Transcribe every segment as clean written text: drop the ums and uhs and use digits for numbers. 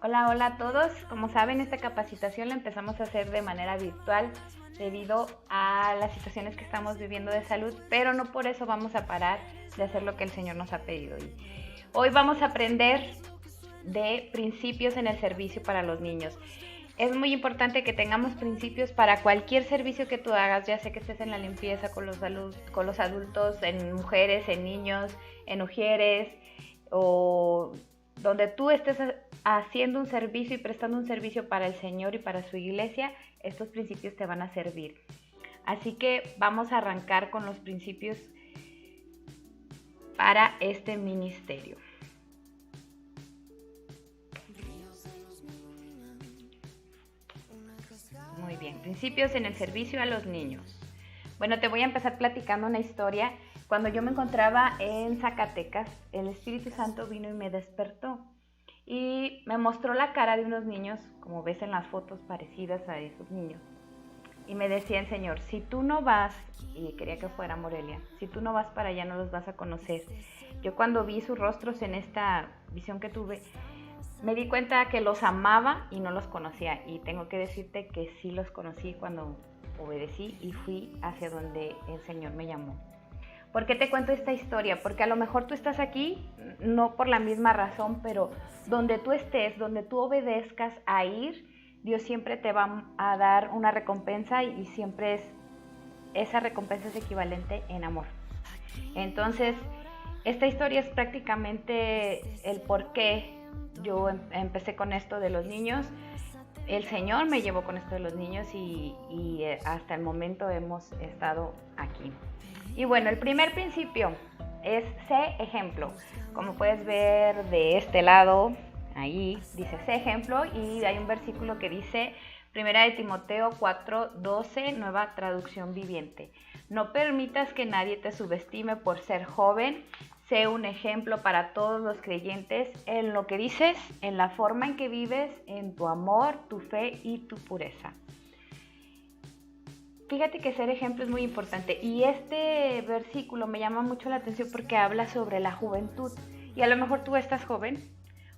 Hola, hola a todos. Como saben, esta capacitación la empezamos a hacer de manera virtual debido a las situaciones que estamos viviendo de salud, pero no por eso vamos a parar de hacer lo que el Señor nos ha pedido. Y hoy vamos a aprender de principios en el servicio para los niños. Es muy importante que tengamos principios para cualquier servicio que tú hagas, ya sea que estés en la limpieza con los adultos, en mujeres, en niños, en ujieres, o donde tú estés haciendo un servicio y prestando un servicio para el Señor y para su iglesia, estos principios te van a servir. Así que vamos a arrancar con los principios para este ministerio. Muy bien, principios en el servicio a los niños. Bueno, te voy a empezar platicando una historia. Cuando yo me encontraba en Zacatecas, el Espíritu Santo vino y me despertó y me mostró la cara de unos niños, como ves en las fotos parecidas a esos niños. Y me decía el Señor, si tú no vas, y quería que fuera Morelia, si tú no vas para allá no los vas a conocer. Yo cuando vi sus rostros en esta visión que tuve, me di cuenta que los amaba y no los conocía. Y tengo que decirte que sí los conocí cuando obedecí y fui hacia donde el Señor me llamó. ¿Por qué te cuento esta historia? Porque a lo mejor tú estás aquí, no por la misma razón, pero donde tú estés, donde tú obedezcas a ir, Dios siempre te va a dar una recompensa y siempre esa recompensa es equivalente en amor. Entonces, esta historia es prácticamente el por qué yo empecé con esto de los niños. El Señor me llevó con esto de los niños y hasta el momento hemos estado aquí. Y bueno, el primer principio es sé ejemplo. Como puedes ver de este lado, ahí dice sé ejemplo y hay un versículo que dice 1 de Timoteo 4:12, nueva traducción viviente. No permitas que nadie te subestime por ser joven. Sé un ejemplo para todos los creyentes en lo que dices, en la forma en que vives, en tu amor, tu fe y tu pureza. Fíjate que ser ejemplo es muy importante y este versículo me llama mucho la atención porque habla sobre la juventud y a lo mejor tú estás joven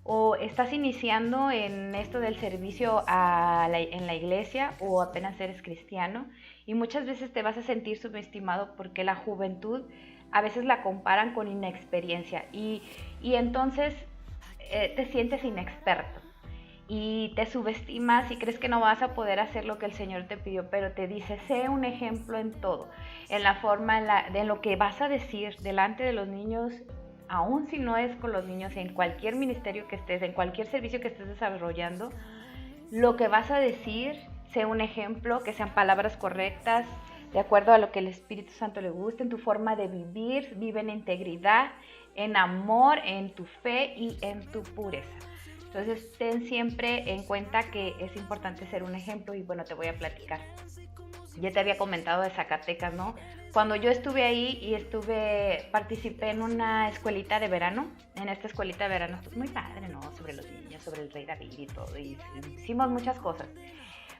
o estás iniciando en esto del servicio en la iglesia o apenas eres cristiano y muchas veces te vas a sentir subestimado porque la juventud a veces la comparan con inexperiencia y entonces te sientes inexperto y te subestimas y crees que no vas a poder hacer lo que el Señor te pidió, pero te dice, sé un ejemplo en todo, en la forma, de lo que vas a decir delante de los niños, aun si no es con los niños, en cualquier ministerio que estés, en cualquier servicio que estés desarrollando, lo que vas a decir, sé un ejemplo, que sean palabras correctas, de acuerdo a lo que el Espíritu Santo le gusta, en tu forma de vivir, vive en integridad, en amor, en tu fe y en tu pureza. Entonces, ten siempre en cuenta que es importante ser un ejemplo y bueno, te voy a platicar. Ya te había comentado de Zacatecas, ¿no? Cuando yo estuve ahí y participé en una escuelita de verano, en esta escuelita de verano, pues muy padre, ¿no? Sobre los niños, sobre el rey David y todo, y hicimos muchas cosas.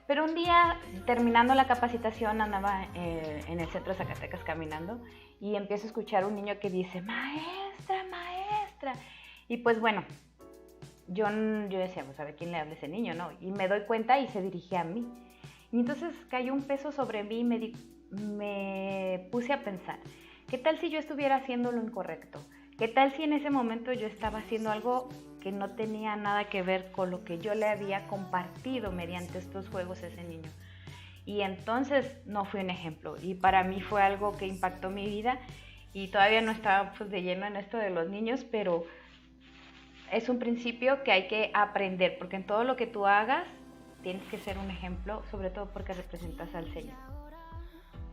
Pero un día, terminando la capacitación, andaba en el centro de Zacatecas caminando y empiezo a escuchar un niño que dice, maestra, maestra. Y pues bueno, yo decía, pues a ver quién le habla a ese niño, ¿no? Y me doy cuenta y se dirigía a mí. Y entonces cayó un peso sobre mí y me puse a pensar, ¿qué tal si yo estuviera haciendo lo incorrecto? ¿Qué tal si en ese momento yo estaba haciendo algo que no tenía nada que ver con lo que yo le había compartido mediante estos juegos a ese niño? Y entonces no fue un ejemplo. Y para mí fue algo que impactó mi vida y todavía no estaba pues de lleno en esto de los niños, pero es un principio que hay que aprender, porque en todo lo que tú hagas tienes que ser un ejemplo, sobre todo porque representas al Señor.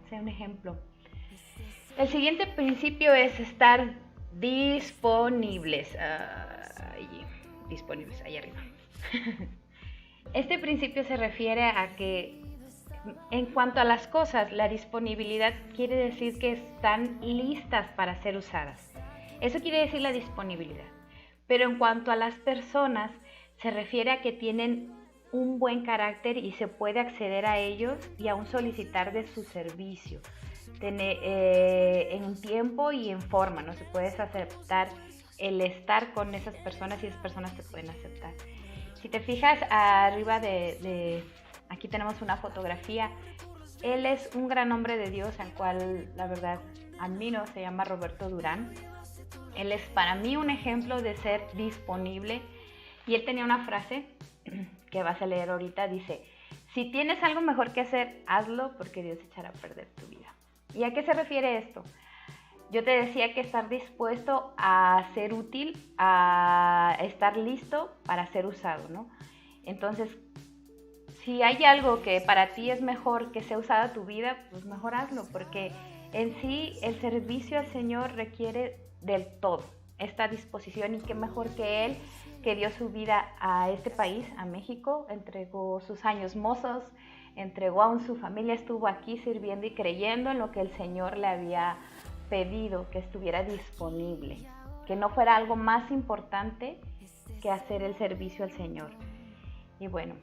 Sé un ejemplo. El siguiente principio es estar disponibles. Disponibles, ahí arriba. Este principio se refiere a que en cuanto a las cosas, la disponibilidad quiere decir que están listas para ser usadas. Eso quiere decir la disponibilidad. Pero en cuanto a las personas, se refiere a que tienen un buen carácter y se puede acceder a ellos y aún solicitar de su servicio en tiempo y en forma, ¿no? Se puedes aceptar el estar con esas personas y esas personas te pueden aceptar. Si te fijas arriba aquí tenemos una fotografía. Él es un gran hombre de Dios al cual la verdad admiro, se llama Roberto Durán. Él es para mí un ejemplo de ser disponible y él tenía una frase que vas a leer ahorita, dice: si tienes algo mejor que hacer, hazlo porque Dios echará a perder tu vida. ¿Y a qué se refiere esto? Yo te decía que estar dispuesto a ser útil, a estar listo para ser usado, ¿no? Entonces, si hay algo que para ti es mejor que sea usada tu vida, pues mejor hazlo, porque en sí el servicio al Señor requiere del todo esta disposición, y qué mejor que Él, que dio su vida a este país, a México, entregó sus años mozos, entregó aún su familia, estuvo aquí sirviendo y creyendo en lo que el Señor le había pedido, que estuviera disponible, que no fuera algo más importante que hacer el servicio al Señor. Y bueno,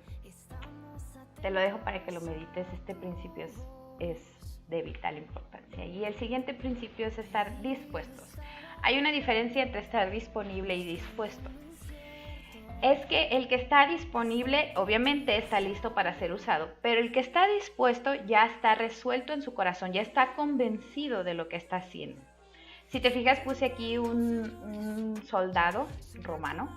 te lo dejo para que lo medites. Este principio es de vital importancia. Y el siguiente principio es estar dispuestos. Hay una diferencia entre estar disponible y dispuesto. Es que el que está disponible obviamente está listo para ser usado, pero el que está dispuesto ya está resuelto en su corazón, ya está convencido de lo que está haciendo. Si te fijas, puse aquí un soldado romano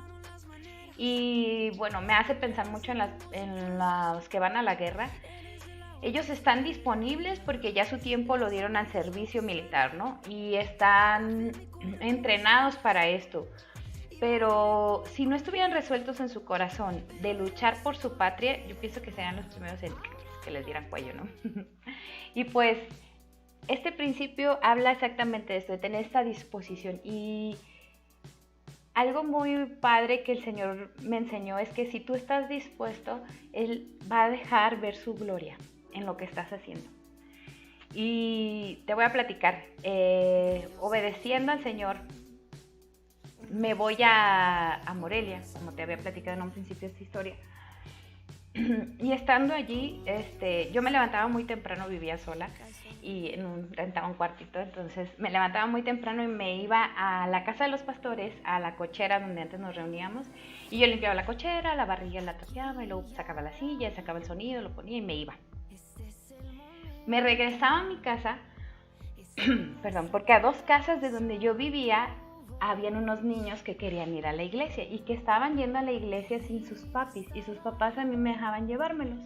y bueno, me hace pensar mucho en los que van a la guerra. Ellos están disponibles porque ya su tiempo lo dieron al servicio militar, ¿no? Y están entrenados para esto. Pero si no estuvieran resueltos en su corazón de luchar por su patria, yo pienso que serían los primeros en que les dieran cuello, ¿no? Y pues este principio habla exactamente de esto, de tener esta disposición. Y algo muy padre que el Señor me enseñó es que si tú estás dispuesto, Él va a dejar ver su gloria en lo que estás haciendo. Y te voy a platicar, obedeciendo al Señor, me voy a Morelia, como te había platicado en un principio esta historia. Y estando allí, yo me levantaba muy temprano, vivía sola y rentaba un cuartito, entonces me levantaba muy temprano y me iba a la casa de los pastores, a la cochera donde antes nos reuníamos, y yo limpiaba la cochera, la barrilla la trapeaba y luego sacaba la silla, sacaba el sonido, lo ponía y me iba. Me regresaba a mi casa, perdón, porque a 2 casas de donde yo vivía habían unos niños que querían ir a la iglesia y que estaban yendo a la iglesia sin sus papis, y sus papás a mí me dejaban llevármelos.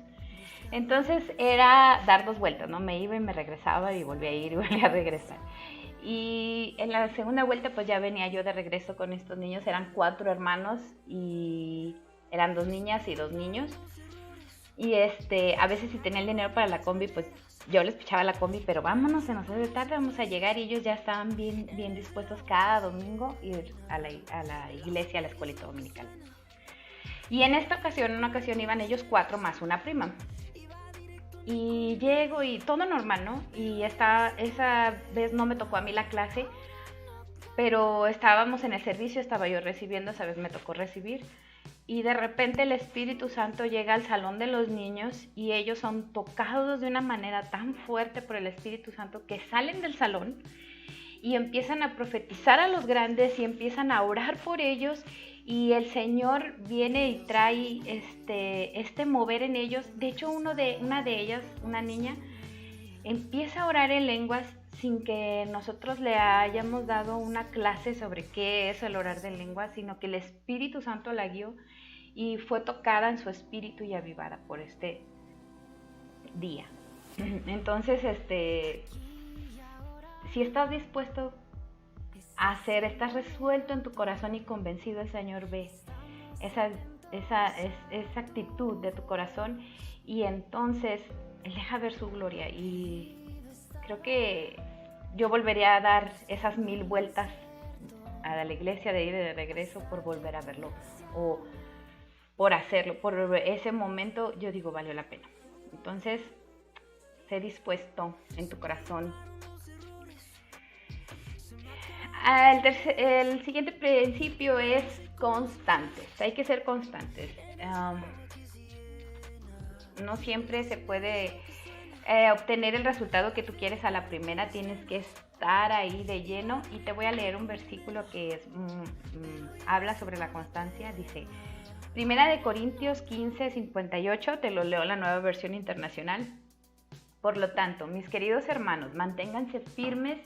Entonces era dar 2 vueltas, ¿no? Me iba y me regresaba y volvía a ir y volvía a regresar. Y en la segunda vuelta pues ya venía yo de regreso con estos niños. Eran 4 hermanos y eran 2 niñas y 2 niños. Y a veces si tenía el dinero para la combi, pues yo les pichaba la combi, pero vámonos, se nos hace tarde, vamos a llegar. Y ellos ya estaban bien dispuestos cada domingo ir a la iglesia, a la escuelita dominical. Y en una ocasión iban ellos 4 más una prima. Y llego y todo normal, ¿no? Y esa vez no me tocó a mí la clase, pero estábamos en el servicio, estaba yo recibiendo, esa vez me tocó recibir. Y de repente el Espíritu Santo llega al salón de los niños y ellos son tocados de una manera tan fuerte por el Espíritu Santo que salen del salón y empiezan a profetizar a los grandes y empiezan a orar por ellos, y el Señor viene y trae este mover en ellos. De hecho, una de ellas, una niña, empieza a orar en lenguas sin que nosotros le hayamos dado una clase sobre qué es el orar de lenguas, sino que el Espíritu Santo la guió y fue tocada en su espíritu y avivada por este día. Entonces, si estás dispuesto a hacer, estás resuelto en tu corazón y convencido, el Señor ve esa actitud de tu corazón, y entonces Él deja ver su gloria. Y creo que yo volvería a dar esas 1000 vueltas a la iglesia de ir de regreso por volver a verlo, o por hacerlo, por ese momento. Yo digo, valió la pena. Entonces, sé dispuesto en tu corazón. El siguiente principio es constantes. Hay que ser constantes. No siempre se puede obtener el resultado que tú quieres a la primera. Tienes que estar ahí de lleno. Y te voy a leer un versículo que habla sobre la constancia. Dice: Primera de Corintios 15:58, te lo leo en la Nueva Versión Internacional. Por lo tanto, mis queridos hermanos, manténganse firmes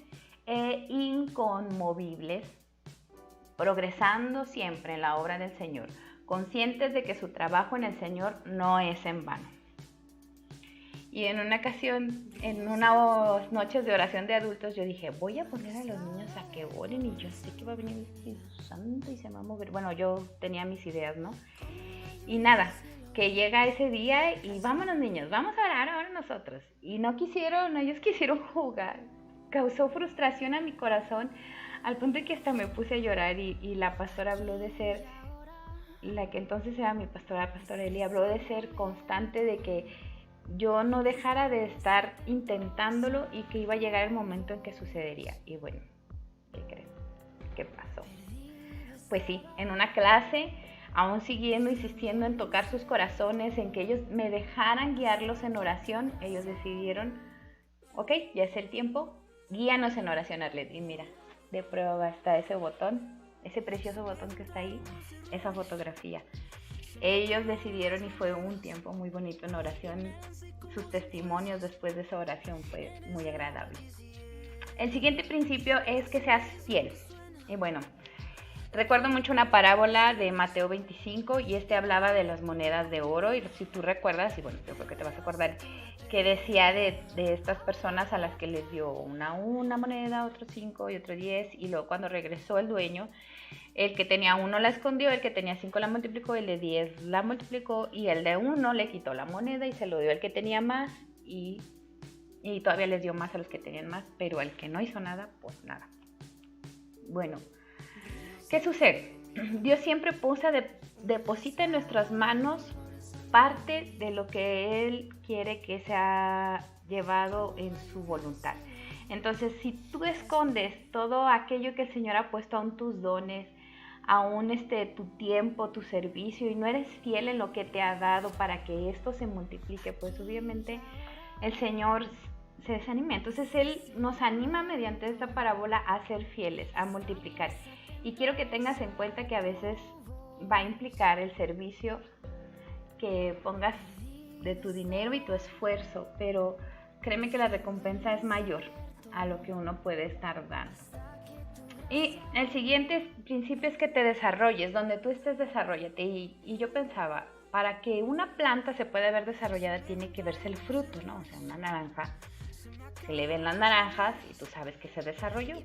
e inconmovibles, progresando siempre en la obra del Señor, conscientes de que su trabajo en el Señor no es en vano. Y en una ocasión, en unas noches de oración de adultos, yo dije, voy a poner a los niños a que oren y yo sé que va a venir el Espíritu Santo y se va a mover. Bueno, yo tenía mis ideas, ¿no? Y nada, que llega ese día y vámonos niños, vamos a orar ahora nosotros. Y no quisieron, ellos quisieron jugar. Causó frustración a mi corazón al punto de que hasta me puse a llorar y la pastora habló de ser, la que entonces era mi pastora Eli, habló de ser constante, de que yo no dejara de estar intentándolo y que iba a llegar el momento en que sucedería. Y bueno, ¿qué creen? ¿Qué pasó? Pues sí, en una clase, aún siguiendo insistiendo en tocar sus corazones, en que ellos me dejaran guiarlos en oración, ellos decidieron, ok, ya es el tiempo, guíanos en oración, Arlet. Y mira, de prueba está ese botón, ese precioso botón que está ahí, esa fotografía. Ellos decidieron y fue un tiempo muy bonito en oración. Sus testimonios después de esa oración fue muy agradable. El siguiente principio es que seas fiel. Y bueno, recuerdo mucho una parábola de Mateo 25 y hablaba de las monedas de oro. Y si tú recuerdas, y bueno, yo creo que te vas a acordar, que decía de estas personas a las que les dio una moneda, otro 5 y otro 10. Y luego cuando regresó el dueño, el que tenía 1 la escondió, el que tenía 5 la multiplicó, el de 10 la multiplicó y el de 1 le quitó la moneda y se lo dio al que tenía más y todavía les dio más a los que tenían más, pero al que no hizo nada, pues nada. Bueno, ¿qué sucede? Dios siempre deposita en nuestras manos parte de lo que Él quiere que sea llevado en su voluntad. Entonces, si tú escondes todo aquello que el Señor ha puesto, aún tus dones, aún tu tiempo, tu servicio, y no eres fiel en lo que te ha dado para que esto se multiplique, pues obviamente el Señor se desanima. Entonces Él nos anima mediante esta parábola a ser fieles, a multiplicar. Y quiero que tengas en cuenta que a veces va a implicar el servicio que pongas de tu dinero y tu esfuerzo, pero créeme que la recompensa es mayor a lo que uno puede estar dando. Y el siguiente principio es que te desarrolles, donde tú estés, desarróllate. Y yo pensaba, para que una planta se pueda ver desarrollada tiene que verse el fruto, ¿no? O sea, una naranja, se le ven las naranjas y tú sabes que se desarrolló.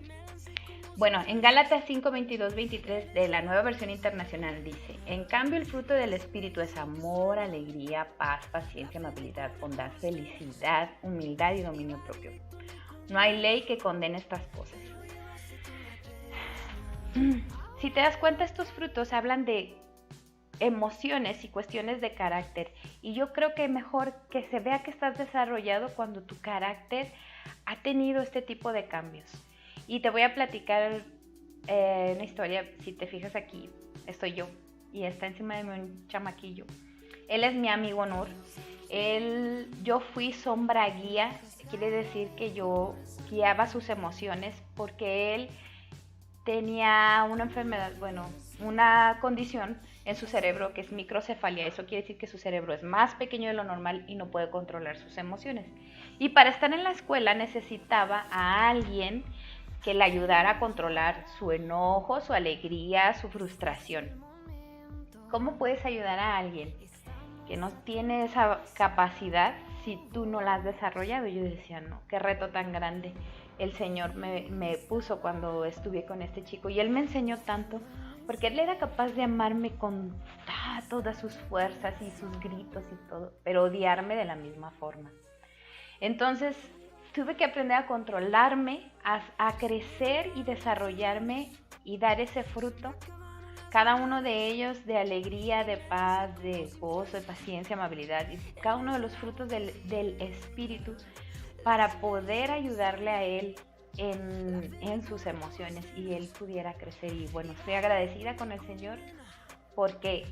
Bueno, en Gálatas 5, 22, 23 de la Nueva Versión Internacional dice, en cambio el fruto del Espíritu es amor, alegría, paz, paciencia, amabilidad, bondad, felicidad, humildad y dominio propio. No hay ley que condene estas cosas. Si te das cuenta, estos frutos hablan de emociones y cuestiones de carácter. Y yo creo que mejor que se vea que estás desarrollado cuando tu carácter ha tenido este tipo de cambios. Y te voy a platicar una historia. Si te fijas aquí, estoy yo y está encima de mí un chamaquillo. Él es mi amigo Nur. Yo fui sombra guía, quiere decir que yo guiaba sus emociones porque él tenía una enfermedad, una condición en su cerebro que es microcefalia. Eso quiere decir que su cerebro es más pequeño de lo normal y no puede controlar sus emociones. Y para estar en la escuela necesitaba a alguien que le ayudara a controlar su enojo, su alegría, su frustración. ¿Cómo puedes ayudar a alguien que no tiene esa capacidad si tú no la has desarrollado? Yo decía, no, qué reto tan grande el Señor me puso cuando estuve con este chico. Y Él me enseñó tanto, porque Él era capaz de amarme con todas sus fuerzas y sus gritos y todo, pero odiarme de la misma forma. Entonces tuve que aprender a controlarme, a crecer y desarrollarme y dar ese fruto. Cada uno de ellos de alegría, de paz, de gozo, de paciencia, amabilidad, y cada uno de los frutos del Espíritu para poder ayudarle a él en sus emociones y él pudiera crecer. Y bueno, estoy agradecida con el Señor porque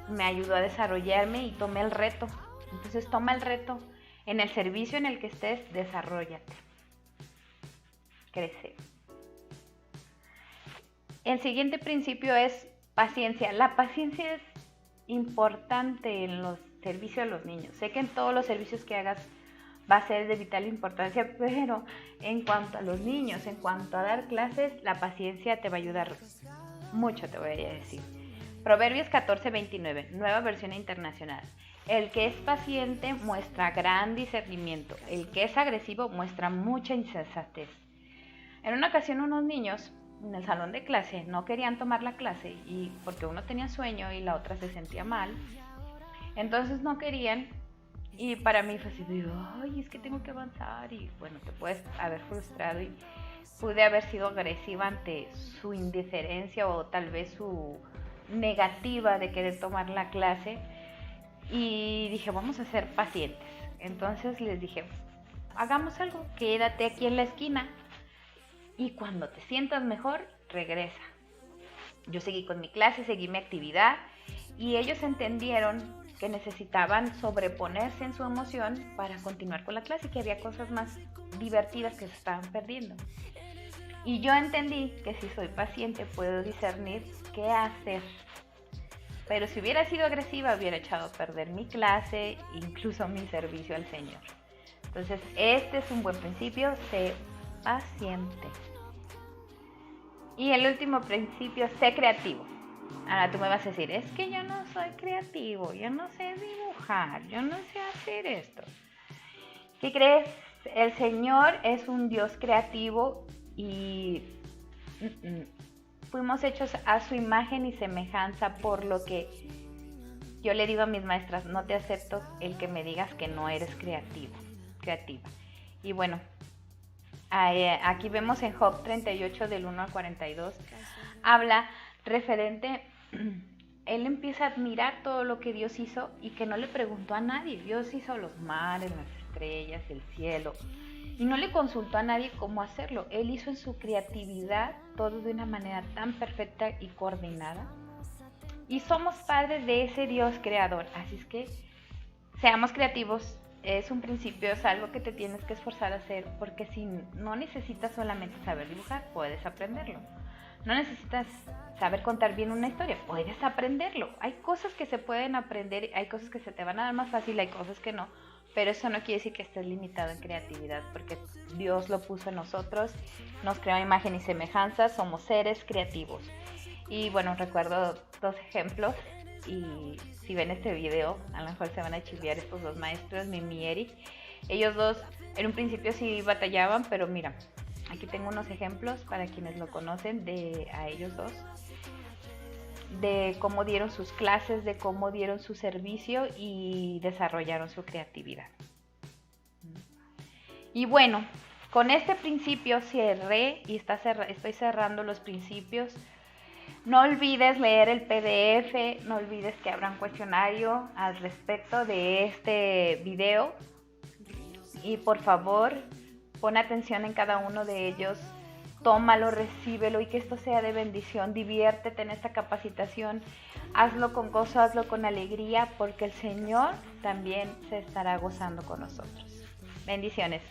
me ayudó a desarrollarme y tomé el reto. Entonces toma el reto en el servicio en el que estés, desarróllate, crece. El siguiente principio es paciencia. La paciencia es importante en los servicios a los niños. Sé que en todos los servicios que hagas va a ser de vital importancia, pero en cuanto a los niños, en cuanto a dar clases, la paciencia te va a ayudar mucho, te voy a decir. Proverbios 14:29, nueva versión internacional. El que es paciente muestra gran discernimiento. El que es agresivo muestra mucha insensatez. En una ocasión unos niños en el salón de clase no querían tomar la clase y porque uno tenía sueño y la otra se sentía mal. Entonces no querían y para mí fue así, ay, es que tengo que avanzar y bueno, te puedes haber frustrado y pude haber sido agresiva ante su indiferencia o tal vez su negativa de querer tomar la clase y dije, vamos a ser pacientes. Entonces les dije, hagamos algo, quédate aquí en la esquina y cuando te sientas mejor, regresa. Yo seguí con mi clase, seguí mi actividad y ellos entendieron que necesitaban sobreponerse en su emoción para continuar con la clase y que había cosas más divertidas que se estaban perdiendo. Y yo entendí que si soy paciente puedo discernir qué hacer. Pero si hubiera sido agresiva hubiera echado a perder mi clase, incluso mi servicio al Señor. Entonces este es un buen principio, sé paciente. Y el último principio, sé creativo. Ahora tú me vas a decir, es que yo no soy creativo, yo no sé dibujar, yo no sé hacer esto. ¿Qué crees? El Señor es un Dios creativo y fuimos hechos a su imagen y semejanza, por lo que yo le digo a mis maestras, no te acepto el que me digas que no eres creativa. Y bueno, aquí vemos en Job 38 del 1 al 42, habla referente, él empieza a admirar todo lo que Dios hizo y que no le preguntó a nadie. Dios hizo los mares, las estrellas, el cielo y no le consultó a nadie cómo hacerlo. Él hizo en su creatividad todo de una manera tan perfecta y coordinada. Y somos padres de ese Dios creador, así es que seamos creativos. Es un principio, es algo que te tienes que esforzar a hacer, porque si no necesitas solamente saber dibujar, puedes aprenderlo. No necesitas saber contar bien una historia, puedes aprenderlo. Hay cosas que se pueden aprender, hay cosas que se te van a dar más fácil, hay cosas que no, pero eso no quiere decir que estés limitado en creatividad, porque Dios lo puso en nosotros, nos creó a imagen y semejanza, somos seres creativos. Y bueno, recuerdo 2 ejemplos. Y si ven este video, a lo mejor se van a chiviar estos 2 maestros, Mimi y Eric. Ellos 2 en un principio sí batallaban, pero mira, aquí tengo unos ejemplos para quienes lo conocen a ellos 2, de cómo dieron sus clases, de cómo dieron su servicio y desarrollaron su creatividad. Y bueno, con este principio cerré y estoy cerrando los principios. No olvides leer el PDF, no olvides que habrá un cuestionario al respecto de este video y por favor pon atención en cada uno de ellos, tómalo, recíbelo y que esto sea de bendición, diviértete en esta capacitación, hazlo con gozo, hazlo con alegría porque el Señor también se estará gozando con nosotros. Bendiciones.